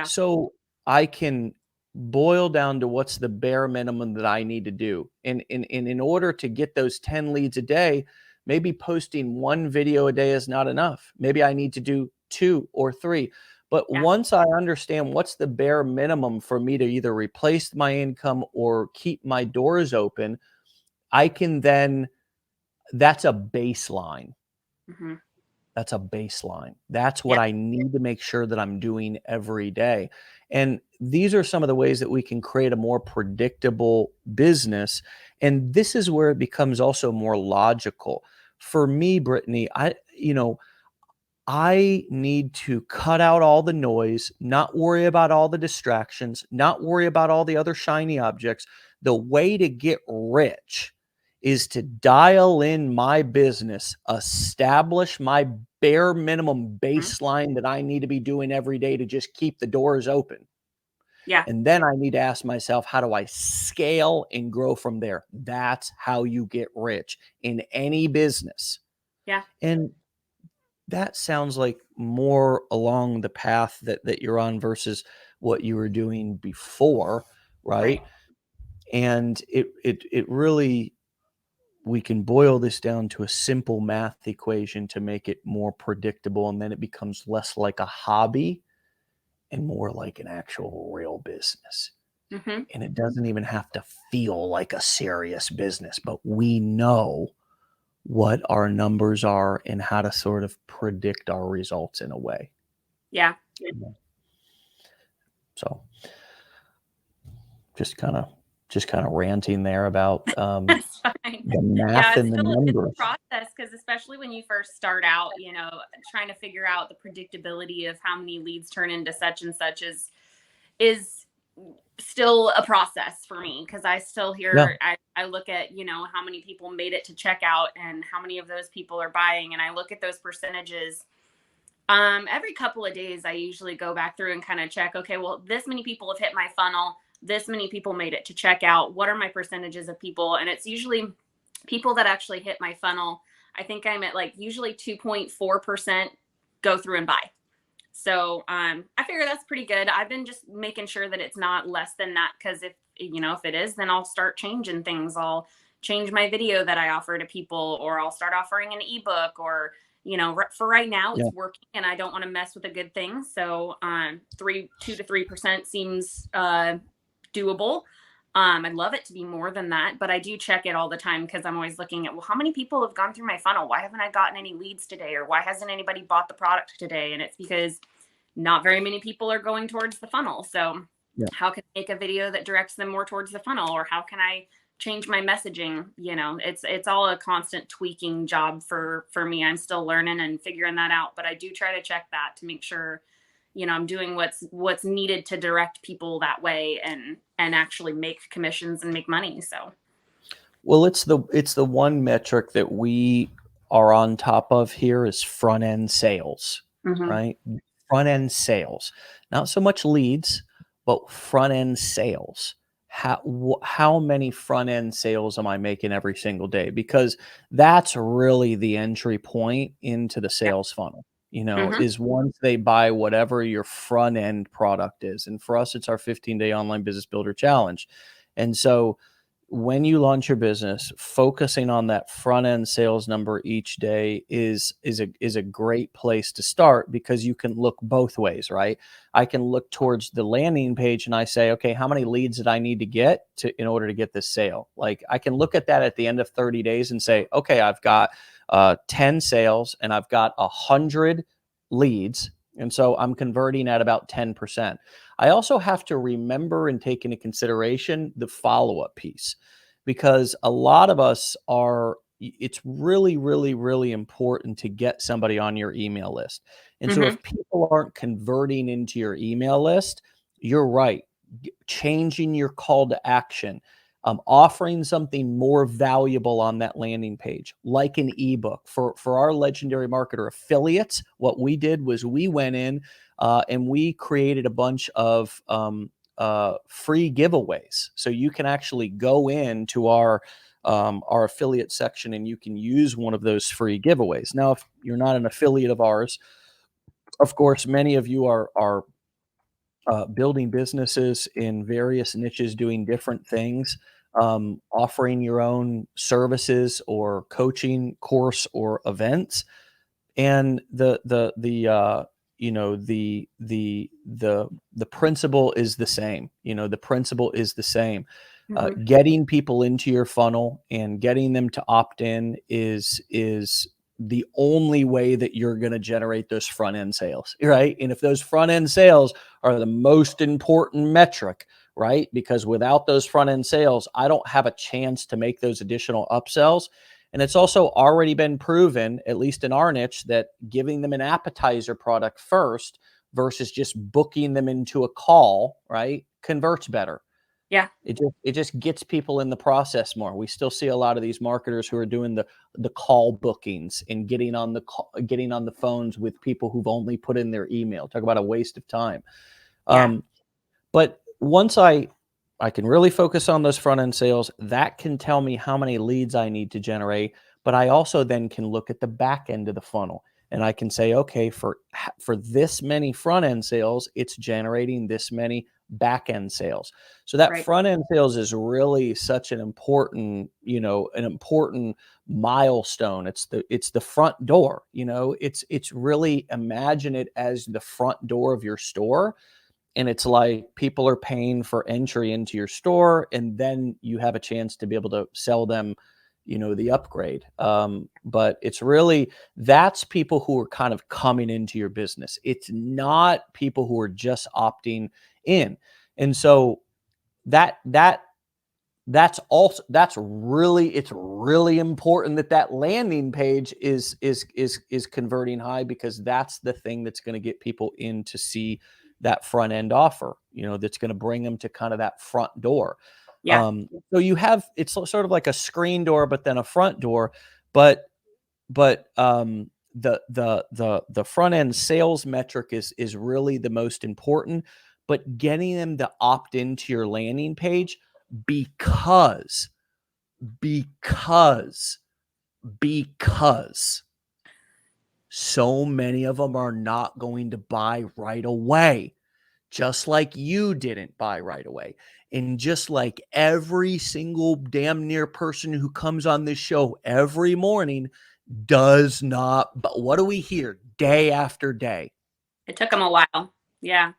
so I can boil down to what's the bare minimum that I need to do. And in order to get those 10 leads a day, maybe posting 1 video a day is not enough. Maybe I need to do 2 or 3. But once I understand what's the bare minimum for me to either replace my income or keep my doors open, I can then, that's a baseline. That's a baseline. That's what I need to make sure that I'm doing every day. And these are some of the ways that we can create a more predictable business. And this is where it becomes also more logical. For me, Brittany, I need to cut out all the noise, not worry about all the distractions, not worry about all the other shiny objects. The way to get rich is to dial in my business, establish my bare minimum baseline that I need to be doing every day to just keep the doors open. And then I need to ask myself, how do I scale and grow from there? That's how you get rich in any business. And that sounds like more along the path that you're on versus what you were doing before, right? And it really, we can boil this down to a simple math equation to make it more predictable, and then it becomes less like a hobby and more like an actual real business. Mm-hmm. And it doesn't even have to feel like a serious business, but we know what our numbers are and how to sort of predict our results in a way. Yeah. So just kind of ranting there about That's fine. the Yeah, math it's and the still it's a numbers. process because especially when you first start out, trying to figure out the predictability of how many leads turn into such and such is still a process for me because I still Yeah. hear I look at, how many people made it to checkout and how many of those people are buying. And I look at those percentages. Every couple of days I usually go back through and kind of check, okay, well, this many people have hit my funnel, this many people made it to checkout. What are my percentages of people? And it's usually people that actually hit my funnel. I think I'm at like usually 2.4% go through and buy. So I figure that's pretty good. I've been just making sure that it's not less than that because if it is, then I'll start changing things. I'll change my video that I offer to people, or I'll start offering an ebook, or for right now Yeah. it's working, and I don't want to mess with a good thing. So 2 to 3% seems doable. I'd love it to be more than that, but I do check it all the time because I'm always looking at, well, how many people have gone through my funnel? Why haven't I gotten any leads today? Or why hasn't anybody bought the product today? And it's because not very many people are going towards the funnel. So Yeah. how can I make a video that directs them more towards the funnel? Or how can I change my messaging? It's all a constant tweaking job for me. I'm still learning and figuring that out, but I do try to check that to make sure I'm doing what's needed to direct people that way and actually make commissions and make money. So Well, it's the one metric that we are on top of here is front end sales, mhm. right? Front end sales, not so much leads, but front end sales. How many front end sales am I making every single day? Because that's really the entry point into the Yeah. sales funnel. Mhm. Is once they buy whatever your front end product is, and for us, it's our 15-day online business builder challenge, and so when you launch your business, focusing on that front end sales number each day is a great place to start because you can look both ways, right? I can look towards the landing page and I say, okay, how many leads did I need to get in order to get this sale? Like I can look at that at the end of 30 days and say, okay, I've got 10 sales and I've got 100 leads. And so I'm converting at about 10%. I also have to remember and take into consideration the follow-up piece because a lot of us it's really, really, really important to get somebody on your email list. And so Mhm. if people aren't converting into your email list, you're right. Changing your call to action, offering something more valuable on that landing page, like an ebook. For our legendary marketer affiliates, what we did was we went in and we created a bunch of free giveaways. So you can actually go into our affiliate section and you can use one of those free giveaways. Now, if you're not an affiliate of ours, of course, many of you are building businesses in various niches, doing different things, offering your own services or coaching course or events, and the principle is the same. The principle is the same. Mhm. Getting people into your funnel and getting them to opt in is the only way that you're going to generate those front end sales, right? And if those front end sales are the most important metric, right? Because without those front end sales, I don't have a chance to make those additional upsells. And it's also already been proven, at least in our niche, that giving them an appetizer product first versus just booking them into a call, right, converts better. Yeah. It just gets people in the process more. We still see a lot of these marketers who are doing the call bookings and getting on the phones with people who've only put in their email. Talk about a waste of time. Yeah. Um, but once I can really focus on those front end sales, that can tell me how many leads I need to generate. But I also then can look at the back end of the funnel and I can say, okay, for this many front end sales, it's generating this many back end sales. So that Right. front end sales is really such an important milestone. It's the front door. It's really, imagine it as the front door of your store, and it's like people are paying for entry into your store, and then you have a chance to be able to sell them, the upgrade. But it's really, that's people who are kind of coming into your business. It's not people who are just opting in. And so that it's really important that that landing page is converting high, because that's the thing that's going to get people in to see that front end offer, that's going to bring them to kind of that front door. Yeah. So it's sort of like a screen door, but then a front door. But the front end sales metric is really the most important, but getting them to opt into your landing page, because because because so many of them are not going to buy right away, just like you didn't buy right away. And just like every single damn near person who comes on this show every morning does not, but what do we hear day after day? It took them a while. Yeah.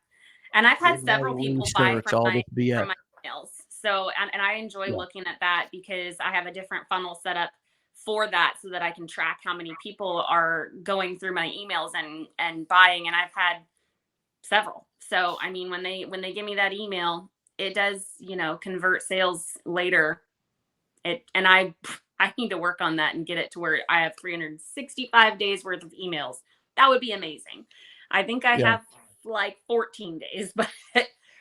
And I've had Did my several people buy research, all this BS. from my emails. So and I enjoy Yeah. looking at that because I have a different funnel set up for that so that I can track how many people are going through my emails and buying. And I've had several. So I mean when they give me that email, it does, convert sales later. And I need to work on that and get it to where I have 365 days worth of emails. That would be amazing. I think I Yeah. have like 14 days, but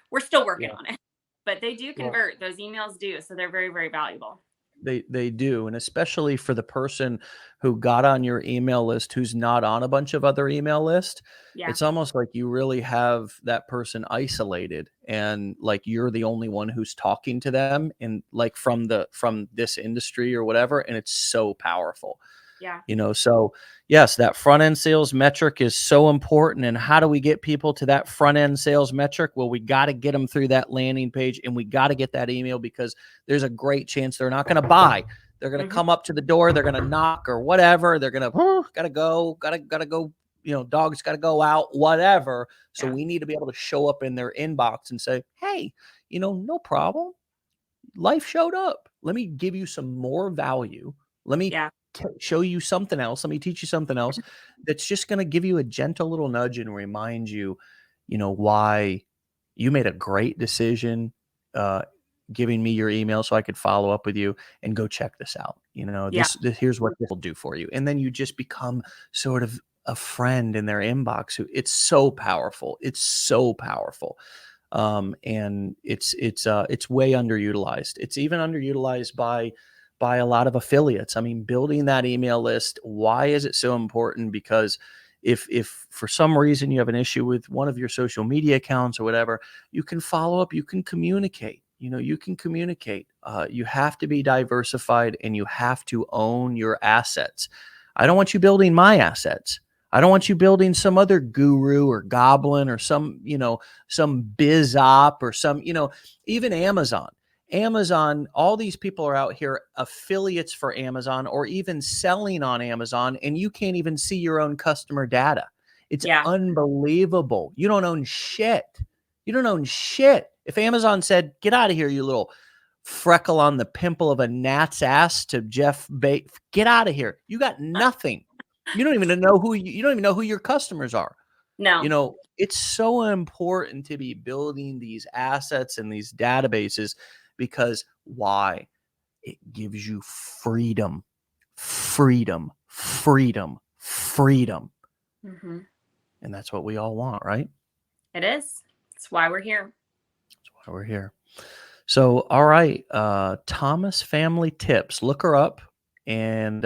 we're still working Yeah. on it. But they do Well, convert. Those emails do. So they're very, very valuable. they do, and especially for the person who got on your email list who's not on a bunch of other email lists, Yeah. it's almost like you really have that person isolated, and like you're the only one who's talking to them, and like from this industry or whatever, and it's so powerful. Yeah. So yes, that front end sales metric is so important. And how do we get people to that front end sales metric? Well, we got to get them through that landing page, and we got to get that email, because there's a great chance they're not going to buy. They're going to come up to the door, they're going to knock or whatever. They're going to, gotta go, dog's got to go out, whatever. So Yeah. we need to be able to show up in their inbox and say, hey, no problem. Life showed up. Let me give you some more value. Let me Yeah. show you something else. Let me teach you something else that's just going to give you a gentle little nudge and remind you, why you made a great decision, giving me your email so I could follow up with you and go check this out. Yeah. This here's what this will do for you. And then you just become sort of a friend in their inbox. It's so powerful. It's so powerful. And it's way underutilized. It's even underutilized by a lot of affiliates. I mean, building that email list, why is it so important? Because if for some reason you have an issue with one of your social media accounts or whatever, you can follow up, you can communicate. You can communicate. You have to be diversified, and you have to own your assets. I don't want you building my assets. I don't want you building some other guru or goblin or some biz op or even Amazon. Amazon, all these people are out here affiliates for Amazon or even selling on Amazon, and you can't even see your own customer data. It's Yeah. unbelievable. You don't own shit. You don't own shit. If Amazon said, get out of here, you little freckle on the pimple of a gnat's ass to Jeff Bezos, get out of here. You got nothing. You don't even know you don't even know who your customers are. No. It's so important to be building these assets and these databases, because why? It gives you freedom, freedom, freedom, freedom. Mm-hmm. And that's what we all want, right? It is. That's why we're here. That's why we're here. So, all right, Thomas Family Tips. Look her up and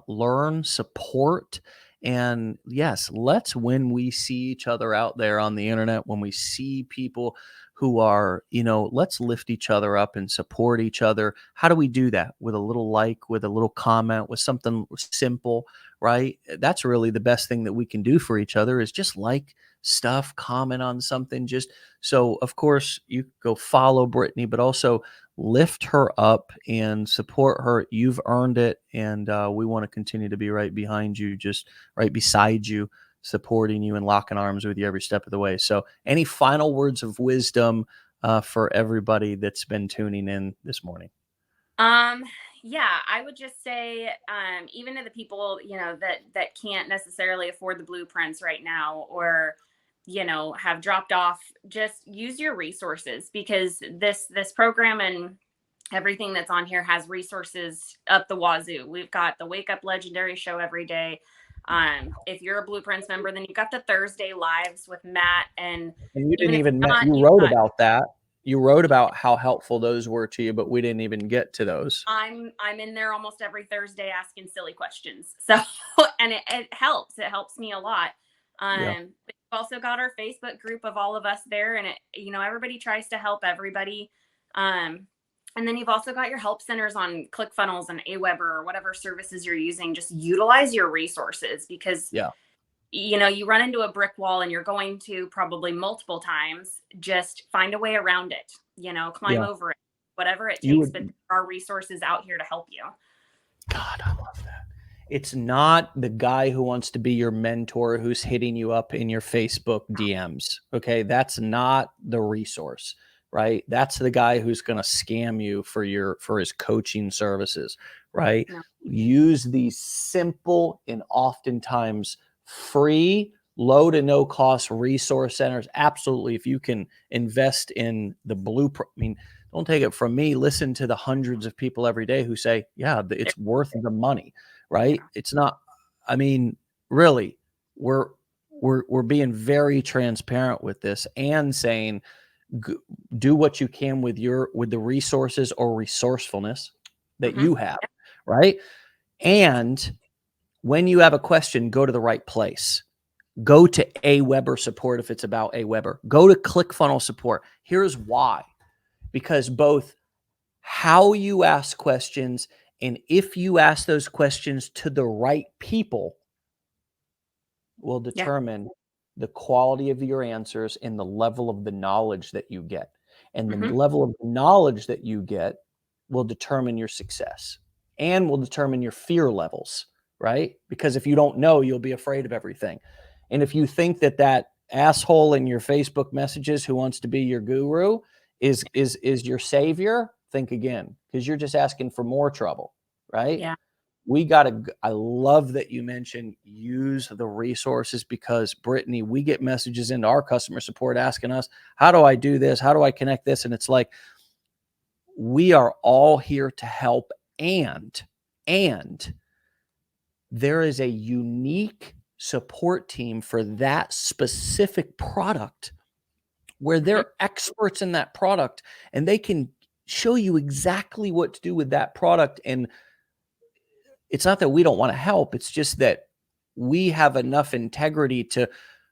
learn, support. And yes, when we see each other out there on the internet, when we see people who are, let's lift each other up and support each other. How do we do that? With a little like, with a little comment, with something simple, right? That's really the best thing that we can do for each other, is just like stuff, comment on something. Just so, of course, you go follow Brittany, but also lift her up and support her. You've earned it. And we want to continue to be right behind you, just right beside you. supporting you and locking arms with you every step of the way. So any final words of wisdom for everybody that's been tuning in this morning? Yeah, I would just say, even to the people, that can't necessarily afford the blueprints right now, or, have dropped off, just use your resources, because this program and everything that's on here has resources up the wazoo. We've got the Wake Up Legendary show every day. If you're a Blueprints member, then you've got the Thursday lives with Matt, and And you even didn't if even, not, you you've wrote got about that. You wrote about how helpful those were to you, but we didn't even get to those. I'm in there almost every Thursday asking silly questions. So, and it helps. It helps me a lot. Yeah. But we've also got our Facebook group of all of us there, and everybody tries to help everybody. And then you've also got your help centers on ClickFunnels and Aweber or whatever services you're using. Just utilize your resources, because Yeah. you run into a brick wall, and you're going to probably multiple times. Just find a way around it, climb Yeah. over it, whatever it You takes. would, But there are resources out here to help you. God, I love that. It's not the guy who wants to be your mentor who's hitting you up in your Facebook DMs. Okay. That's not the resource, right? That's the guy who's going to scam you for his coaching services, right? No. Use these simple and oftentimes free, low to no cost resource centers. Absolutely. If you can invest in the blueprint, I mean, don't take it from me. Listen to the hundreds of people every day who say, yeah, it's worth the money, right? It's not, I mean, really, we're being very transparent with this and saying, do what you can with the resources or resourcefulness that you have, right? And when you have a question, go to the right place. Go to Aweber support if it's about Aweber. Go to ClickFunnels support. Here's why. Because both how you ask questions and if you ask those questions to the right people will determine the quality of your answers and the level of the knowledge that you get. And the level of knowledge that you get will determine your success and will determine your fear levels, right? Because if you don't know, you'll be afraid of everything. And if you think that asshole in your Facebook messages who wants to be your guru is your savior, think again, because you're just asking for more trouble, right? Yeah. I love that you mentioned use the resources, because Brittany, we get messages into our customer support asking us, how do I do this? How do I connect this? And it's like, we are all here to help. And there is a unique support team for that specific product where they're experts in that product and they can show you exactly what to do with that product. And it's not that we don't want to help. It's just that we have enough integrity to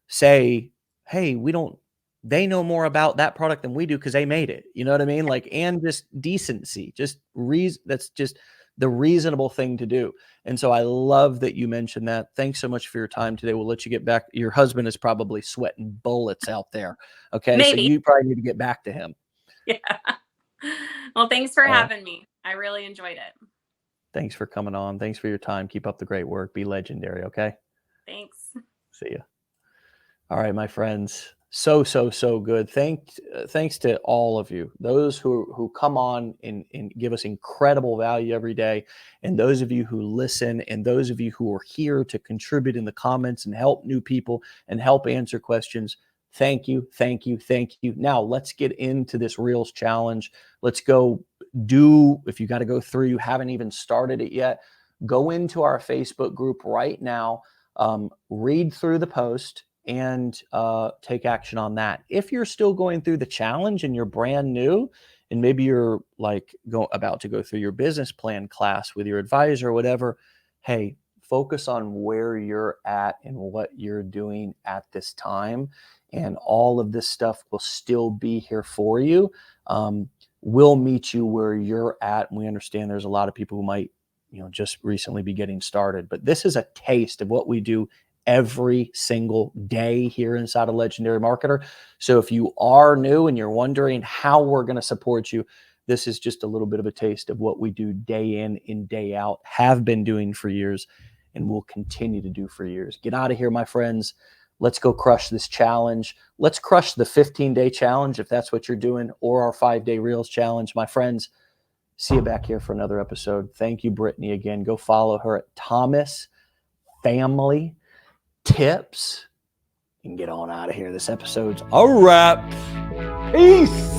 say, hey, they know more about that product than we do because they made it. You know what I mean? Like, and just decency, that's just the reasonable thing to do. And so I love that you mentioned that. Thanks so much for your time today. We'll let you get back. Your husband is probably sweating bullets out there. Okay. Maybe. So you probably need to get back to him. Yeah. Well, thanks for having me. I really enjoyed it. Thanks for coming on. Thanks for your time. Keep up the great work. Be legendary. Okay. Thanks. See ya. All right, my friends. So good. Thanks to all of you, those who come on and give us incredible value every day, and those of you who listen, and those of you who are here to contribute in the comments and help new people and help answer questions. Thank you. Now let's get into this Reels challenge. Let's go if you got to go through, you haven't even started it yet, go into our Facebook group right now, read through the post, and take action on that. If you're still going through the challenge and you're brand new, and maybe you're like about to go through your business plan class with your advisor or whatever, hey, focus on where you're at and what you're doing at this time. And all of this stuff will still be here for you. We'll meet you where you're at. And we understand there's a lot of people who might, just recently be getting started. But this is a taste of what we do every single day here inside of Legendary Marketer. So if you are new and you're wondering how we're going to support you, this is just a little bit of a taste of what we do day in and day out, have been doing for years. and will continue to do for years. Get out of here, my friends. Let's go crush this challenge. Let's crush the 15-day challenge if that's what you're doing, or our 5-day Reels challenge. My friends, see you back here for another episode. Thank you, Brittany, again. Go follow her at Thomas Family Tips and get on out of here. This episode's a wrap. Peace.